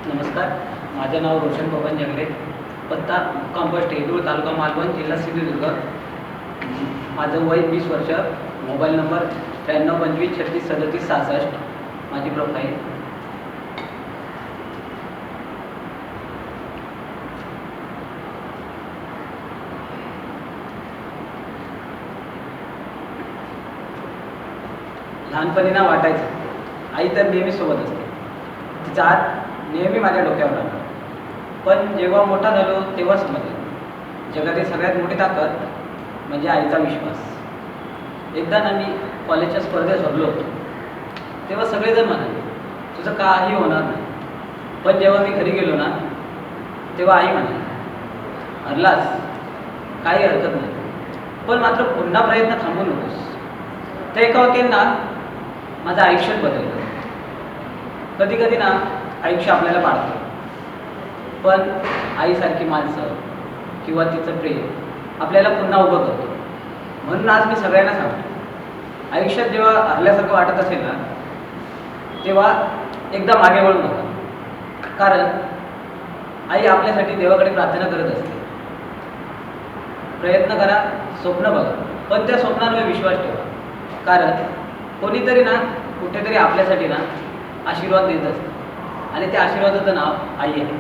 नमस्कार, माझं नाव रोशन बबन जंगले. पत्ता कंपोस्ट हेदूळ, तालुका मालवण, जिल्हा सिंधुदुर्ग. माझं वय 20 वर्ष. Mobile number 9325363766. माझी प्रोफाईल. लहानपणी ना वाटायचं आई तर नेहमी सोबत असते, तिचा हात नेहमी माझ्या डोक्यावर राहणार. पण जेव्हा मोठा झालो तेव्हा समजलं जगातील सगळ्यात मोठी ताकद म्हणजे आईचा विश्वास. एकदा ना मी कॉलेजच्या स्पर्धेत हरलो होतो, तेव्हा सगळेजण म्हणाले तुझं काही होणार नाही. पण जेव्हा मी घरी गेलो ना तेव्हा आई म्हणाली हरलास काही हरकत नाही, पण मात्र पुन्हा प्रयत्न थांबवू नकोस. त्या एका वाक्याने ना माझं आयुष्यात बदललं. कधी कधी ना आयुष्य आपल्याला पाडतं, पण आईसारखी माणसं किंवा तिचं प्रेम आपल्याला पुन्हा उभं करतो. म्हणून आज मी सगळ्यांना सांगतो, आयुष्यात जेव्हा हरल्यासारखं वाटत असेल ना तेव्हा एकदा मागे वळून बघा, कारण आई आपल्यासाठी देवाकडे प्रार्थना करत असते. प्रयत्न करा, स्वप्न बघा, पण त्या स्वप्नांवर विश्वास ठेवा, कारण कोणीतरी ना कुठेतरी आपल्यासाठी ना आशीर्वाद देत असतं आणि त्या आशीर्वादाचं नाव आई आहे.